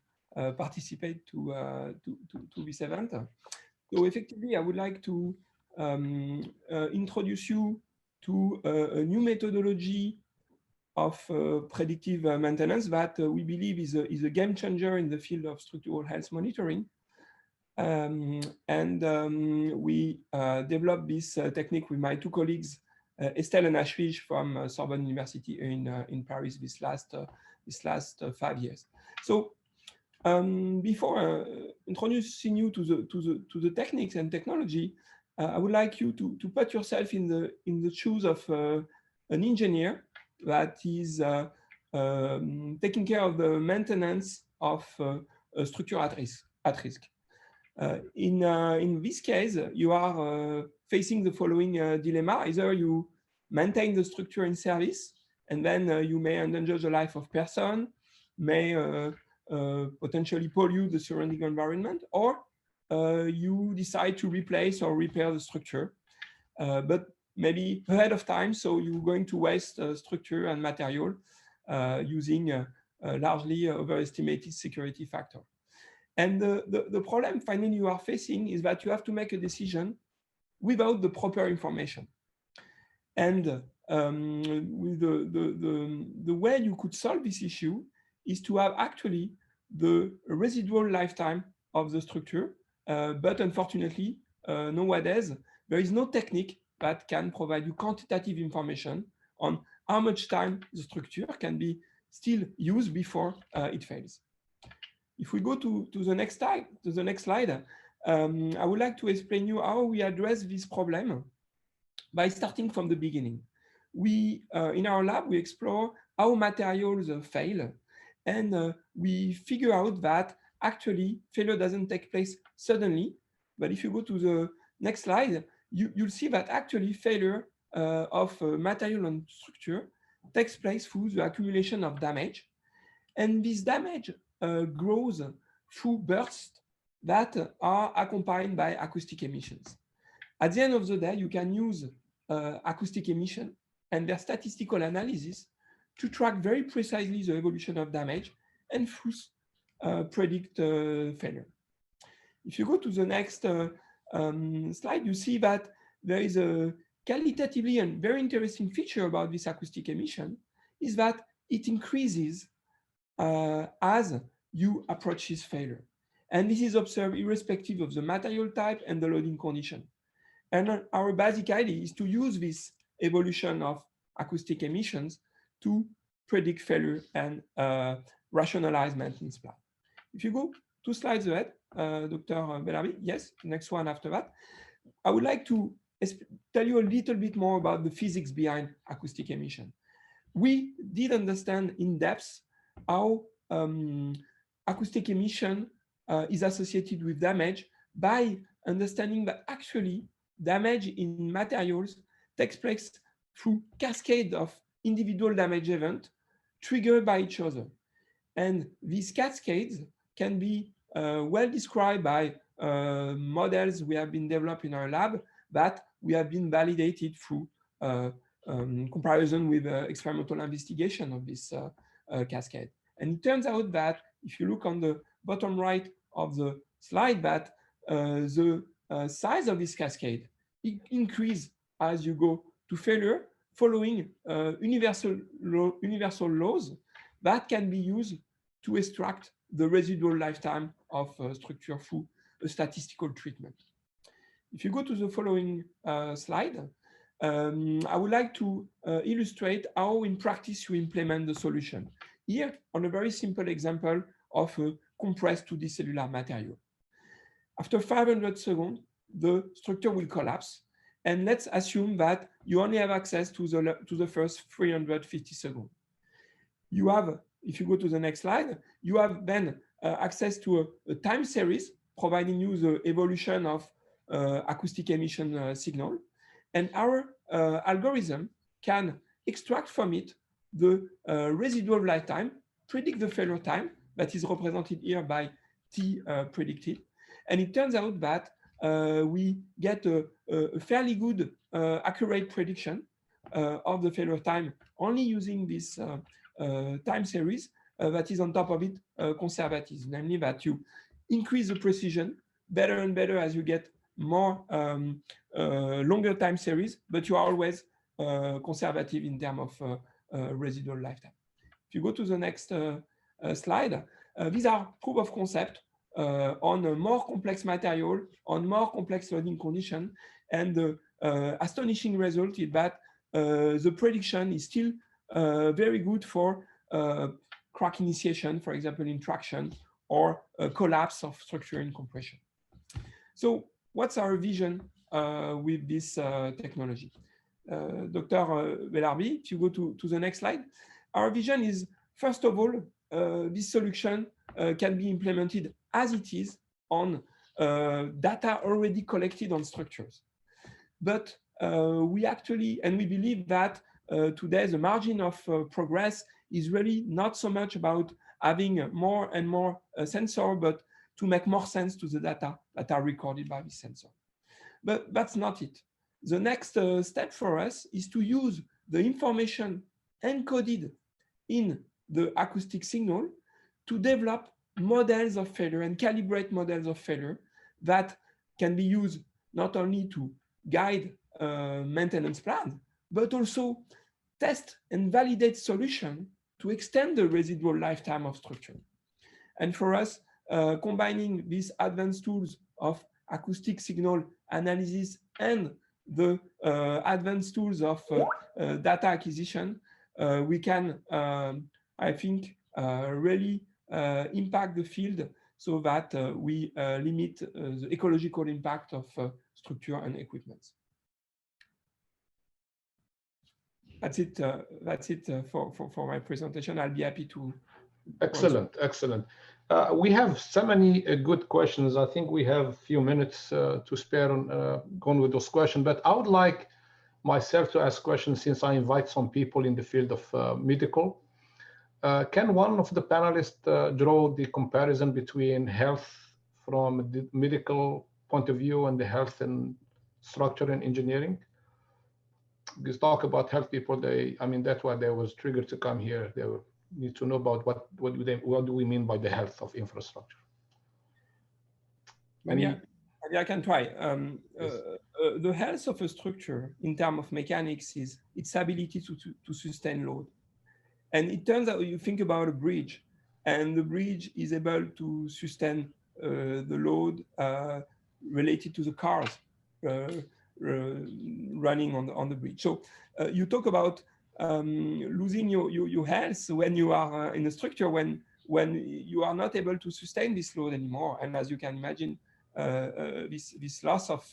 Speaker 7: participate to this event. So effectively, I would like to introduce you to a new methodology of predictive maintenance that we believe is a game changer in the field of structural health monitoring. We developed this technique with my 2 colleagues, Estelle and Ashwij from Sorbonne University in Paris this last 5 years. So before introducing you to the techniques and technology, I would like you to put yourself in the shoes of an engineer that is taking care of the maintenance of a structure at risk. In this case, you are facing the following dilemma. Either you maintain the structure in service, and then you may endanger the life of person, may potentially pollute the surrounding environment, or you decide to replace or repair the structure, but maybe ahead of time, so you're going to waste structure and material using largely overestimated security factor. And the problem finally you are facing is that you have to make a decision without the proper information. And with the way you could solve this issue is to have actually the residual lifetime of the structure. But unfortunately, nowadays, there is no technique that can provide you quantitative information on how much time the structure can be still used before it fails. If we go to the next slide, I would like to explain you how we address this problem by starting from the beginning. We, in our lab, we explore how materials fail, and we figure out that actually failure doesn't take place suddenly. But if you go to the next slide, you'll see that actually failure of material and structure takes place through the accumulation of damage. And this damage grows through bursts that are accompanied by acoustic emissions. At the end of the day, you can use acoustic emission and their statistical analysis to track very precisely the evolution of damage and thus predict failure. If you go to the next slide, you see that there is a qualitatively and very interesting feature about this acoustic emission is that it increases as you approach this failure. And this is observed irrespective of the material type and the loading condition. And our basic idea is to use this evolution of acoustic emissions to predict failure and rationalize maintenance plan. If you go 2 slides ahead, Dr. Belarbi, yes, next one after that, I would like to tell you a little bit more about the physics behind acoustic emission. We did understand in depth how acoustic emission is associated with damage by understanding that actually damage in materials takes place through cascade of individual damage events triggered by each other. And these cascades can be well described by models we have been developed in our lab that we have been validated through comparison with experimental investigation of this cascade. And it turns out that if you look on the bottom right of the slide, that the size of this cascade increases as you go to failure, following universal laws that can be used to extract the residual lifetime of structure through a statistical treatment. If you go to the following slide, I would like to illustrate how in practice you implement the solution. Here, on a very simple example of a compressed 2D cellular material. After 500 seconds, the structure will collapse. And let's assume that you only have access to the first 350 seconds. You have, if you go to the next slide, you have then access to a time series providing you the evolution of acoustic emission signal. And our algorithm can extract from it the residual lifetime, predict the failure time that is represented here by T predicted. And it turns out that we get a fairly good accurate prediction of the failure time only using this time series that is on top of it conservative, namely that you increase the precision better and better as you get more longer time series, but you are always conservative in terms of residual lifetime. If you go to the next slide, these are proof of concept on a more complex material, on more complex loading condition, and the astonishing result is that the prediction is still very good for crack initiation, for example, in traction, or collapse of structure in compression. So what's our vision with this technology? Dr. Belarbi, if you go to the next slide, our vision is, first of all, this solution can be implemented as it is on data already collected on structures. But we actually, and we believe that today the margin of progress is really not so much about having more and more sensor, but to make more sense to the data that are recorded by the sensor. But that's not it. The next step for us is to use the information encoded in the acoustic signal to develop models of failure and calibrate models of failure that can be used not only to guide maintenance plans, but also test and validate solutions to extend the residual lifetime of structure. And for us, combining these advanced tools of acoustic signal analysis and the advanced tools of data acquisition, we can, I think, really impact the field so that we limit the ecological impact of structure and equipment. That's it. That's it for my presentation. I'll be happy to.
Speaker 3: Excellent, excellent. We have so many good questions. I think we have a few minutes to spare on going with those questions, but I would like myself to ask questions since I invite some people in the field of medical. Can one of the panelists draw the comparison between health from the medical point of view and the health and structure and engineering? Because talk about health people, I mean, that's why they was triggered to come here. They need to know about what do we mean by the health of infrastructure.
Speaker 7: Maybe I can try.
Speaker 3: Yes.
Speaker 7: The health of a structure in terms of mechanics is its ability to sustain load. And it turns out you think about a bridge, and the bridge is able to sustain the load related to the cars running on the bridge. So you talk about losing your health when you are in a structure when you are not able to sustain this load anymore. And as you can imagine, this loss of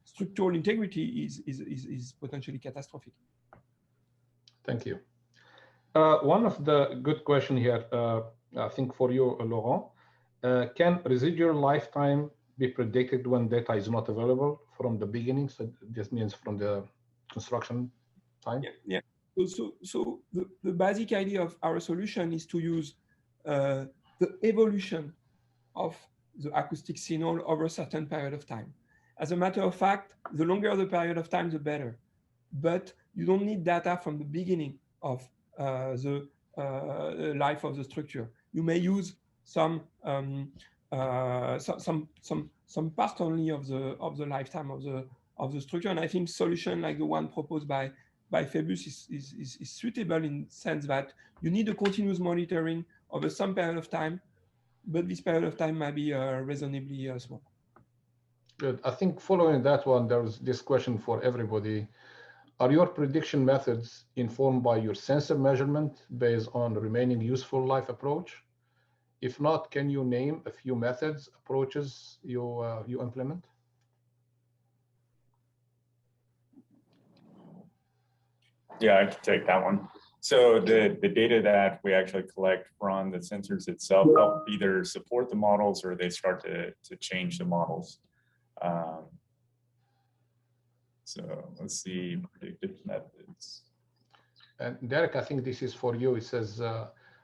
Speaker 7: structural integrity is potentially catastrophic.
Speaker 3: Thank you. One of the good question here, I think for you, Laurent, can residual lifetime be predicted when data is not available from the beginning? So this means from the construction time?
Speaker 7: Yeah. So the basic idea of our solution is to use the evolution of the acoustic signal over a certain period of time. As a matter of fact, the longer the period of time, the better. But you don't need data from the beginning of the life of the structure. You may use some part only of the lifetime of the structure. And I think solution like the one proposed by Phoebus is suitable in the sense that you need a continuous monitoring over some period of time, but this period of time might be reasonably small.
Speaker 3: Good. I think following that one, there's this question for everybody. Are your prediction methods informed by your sensor measurement based on the remaining useful life approach? If not, can you name a few methods, approaches you implement?
Speaker 4: Yeah, I can take that one. So the data that we actually collect from the sensors itself help either support the models or they start to change the models. So let's see, predictive methods.
Speaker 3: And Derek, I think this is for you. It says,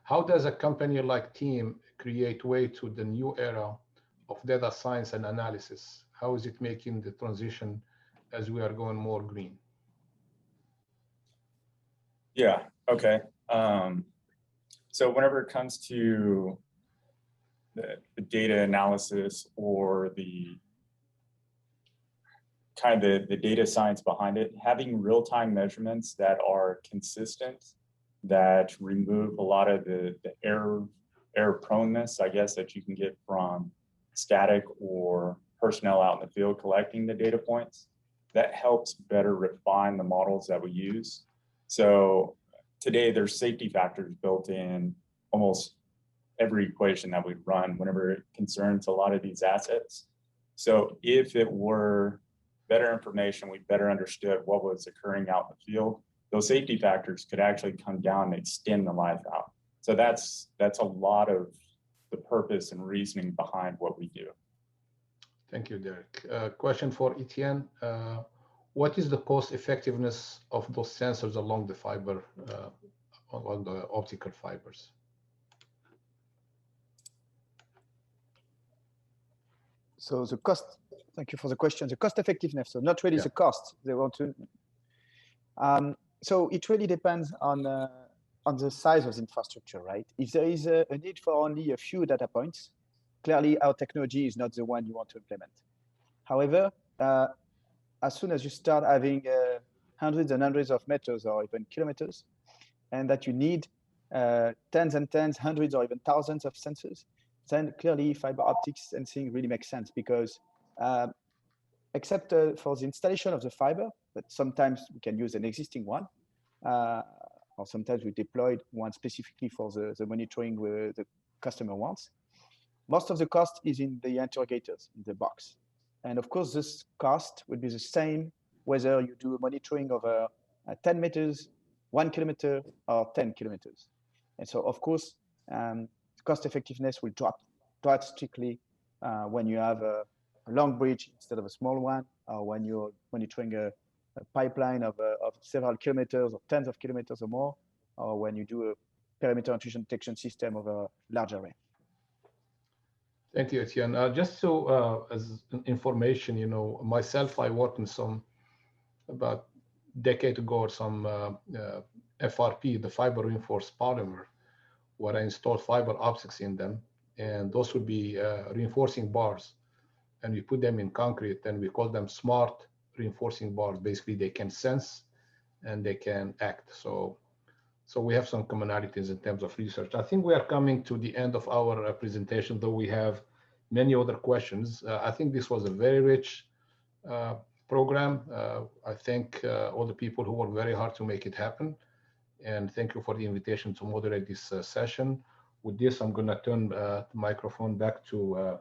Speaker 3: how does a company like Team create way to the new era of data science and analysis? How is it making the transition as we are going more green?
Speaker 4: Yeah, okay. So whenever it comes to the data analysis or the kind of the data science behind it, having real-time measurements that are consistent, that remove a lot of the error proneness, I guess, that you can get from static or personnel out in the field collecting the data points, that helps better refine the models that we use. So today there's safety factors built in almost every equation that we run whenever it concerns a lot of these assets. So if it were better information, we better understood what was occurring out in the field, those safety factors could actually come down and extend the life out. So that's a lot of the purpose and reasoning behind what we do.
Speaker 3: Thank you, Derek. Question for Etienne. What is the cost effectiveness of those sensors along the fiber, along the optical fibers?
Speaker 5: So the cost, thank you for the question. The cost effectiveness, so not really the cost they want to. So it really depends on on the size of the infrastructure, right? If there is a need for only a few data points, clearly our technology is not the one you want to implement. However, as soon as you start having hundreds and hundreds of meters or even kilometers, and that you need tens and tens, hundreds or even thousands of sensors, then clearly fiber optics sensing really makes sense, because except for the installation of the fiber, but sometimes we can use an existing one, or sometimes we deployed one specifically for the monitoring where the customer wants. Most of the cost is in the interrogators, in the box. And of course, this cost would be the same whether you do monitoring over 10 meters, 1 kilometer, or 10 kilometers. And so, of course, cost effectiveness will drop drastically when you have a long bridge instead of a small one, or when you're monitoring a pipeline of several kilometers or tens of kilometers or more, or when you do a perimeter intrusion detection system of a large array.
Speaker 3: Thank you, Etienne. Just so as information, you know, myself, I worked in some, about a decade ago, or some FRP, the fiber reinforced polymer, where I installed fiber optics in them. And those would be reinforcing bars. And we put them in concrete, and we call them smart reinforcing bars. Basically, they can sense and they can act. So we have some commonalities in terms of research. I think we are coming to the end of our presentation, though we have many other questions. I think this was a very rich program. I thank all the people who worked very hard to make it happen. And thank you for the invitation to moderate this session. With this, I'm going to turn the microphone back to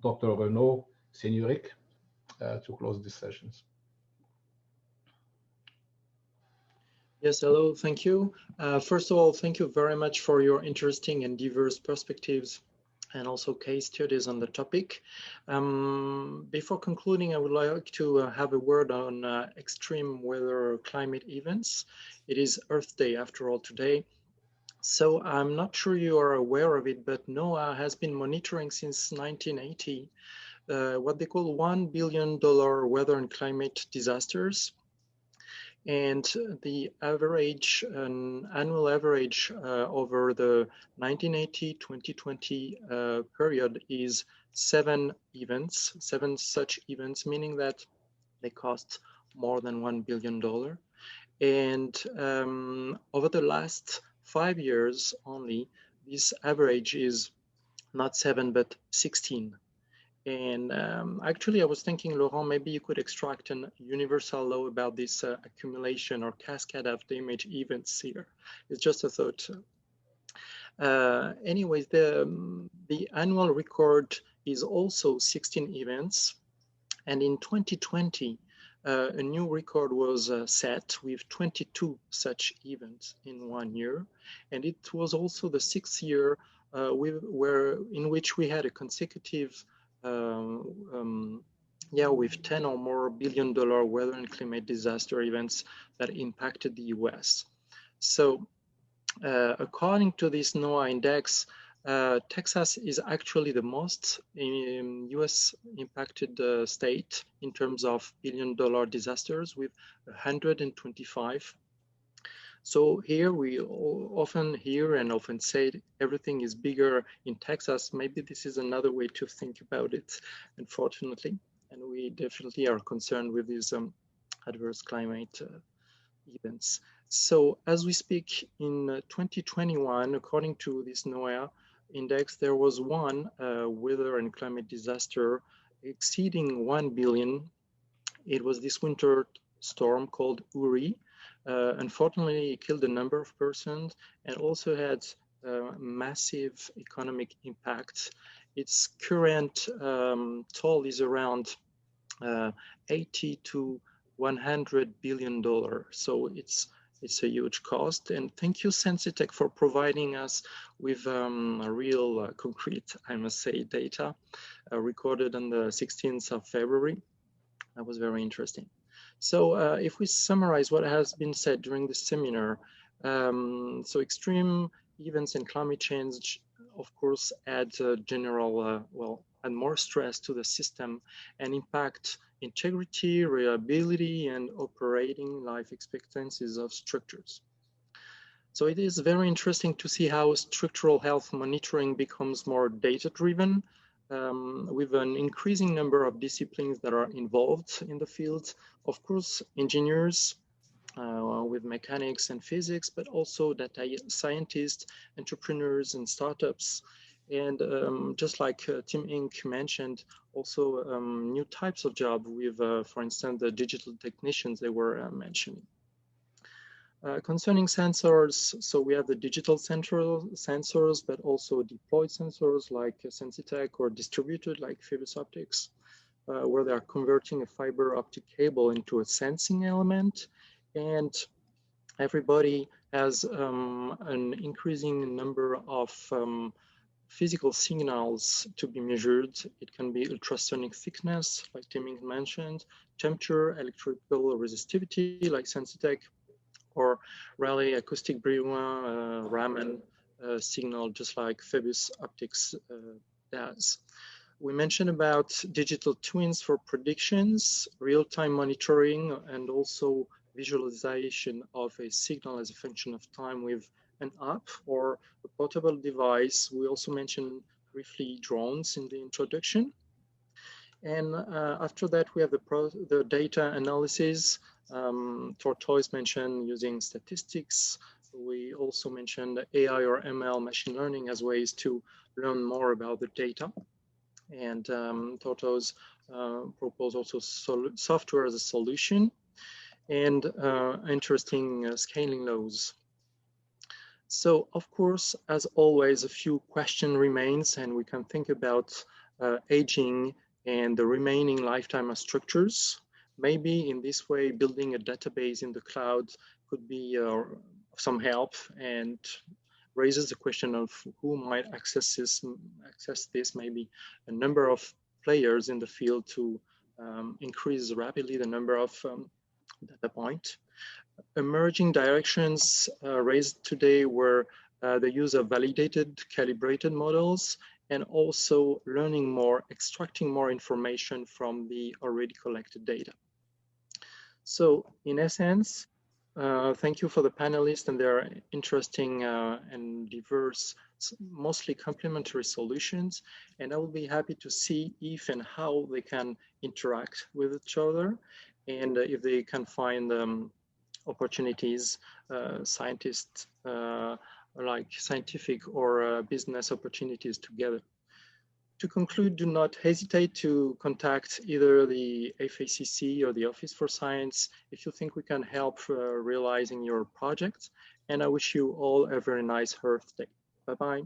Speaker 3: Dr. Renaud Seigneuric to close these sessions.
Speaker 2: Yes, hello, thank you. First of all, thank you very much for your interesting and diverse perspectives and also case studies on the topic. Before concluding, I would like to have a word on extreme weather climate events. It is Earth Day after all today. So I'm not sure you are aware of it, but NOAA has been monitoring since 1980 what they call $1 billion weather and climate disasters. And the average, annual average over the 1980-2020 period is 7 such events, meaning that they cost more than $1 billion. And over the last 5 years only, this average is not 7, but 16. And actually, I was thinking, Laurent, maybe you could extract a universal law about this accumulation or cascade of damage events here. It's just a thought. Anyways, the annual record is also 16 events. And in 2020, a new record was set with 22 such events in 1 year. And it was also the 6th year in which we had a consecutive with 10 or more $1 billion weather and climate disaster events that impacted the US. So according to this NOAA index, Texas is actually the most US impacted state in terms of $1 billion disasters with 125. So here we often hear and often say everything is bigger in Texas. Maybe this is another way to think about it, unfortunately. And we definitely are concerned with these adverse climate events. So as we speak in 2021, according to this NOAA index, there was one weather and climate disaster exceeding 1 billion. It was this winter storm called Uri. Unfortunately, it killed a number of persons and also had massive economic impact. Its current toll is around 80 to $100 billion. So it's a huge cost. And thank you, Sensitech, for providing us with real concrete, I must say, data recorded on the 16th of February. That was very interesting. So if we summarize what has been said during the seminar, so extreme events and climate change, of course, add add more stress to the system and impact integrity, reliability, and operating life expectancies of structures. So it is very interesting to see how structural health monitoring becomes more data-driven, with an increasing number of disciplines that are involved in the field. Of course, engineers with mechanics and physics, but also data scientists, entrepreneurs, and startups. And just like Team Inc. mentioned, also new types of job with, for instance, the digital technicians they were mentioning. Concerning sensors, so we have the digital sensors, but also deployed sensors like Sensitech, or distributed like Phoebus Optics, where they are converting a fiber optic cable into a sensing element. And everybody has an increasing number of physical signals to be measured. It can be ultrasonic thickness, like Timing mentioned, temperature, electrical resistivity, like Sensitech, or Raleigh acoustic Brillouin Raman signal, just like Phoebus Optics does. We mentioned about digital twins for predictions, real-time monitoring, and also visualization of a signal as a function of time with an app or a portable device. We also mentioned briefly drones in the introduction. And after that, we have the data analysis. Tortoise mentioned using statistics. We also mentioned AI or ML, machine learning, as ways to learn more about the data. And Tortoise proposed also software as a solution, and interesting scaling laws. So, of course, as always, a few questions remains, and we can think about aging and the remaining lifetime of structures. Maybe in this way, building a database in the cloud could be of some help, and raises the question of who might access this, maybe a number of players in the field to increase rapidly the number of data points. Emerging directions raised today were the use of validated, calibrated models, and also learning more, extracting more information from the already collected data. So in essence, thank you for the panelists and their interesting and diverse, mostly complementary solutions. And I will be happy to see if and how they can interact with each other, and if they can find opportunities, scientists, like scientific or business opportunities together. To conclude, do not hesitate to contact either the FACC or the Office for Science if you think we can help realizing your project. And I wish you all a very nice Earth Day. Bye-bye.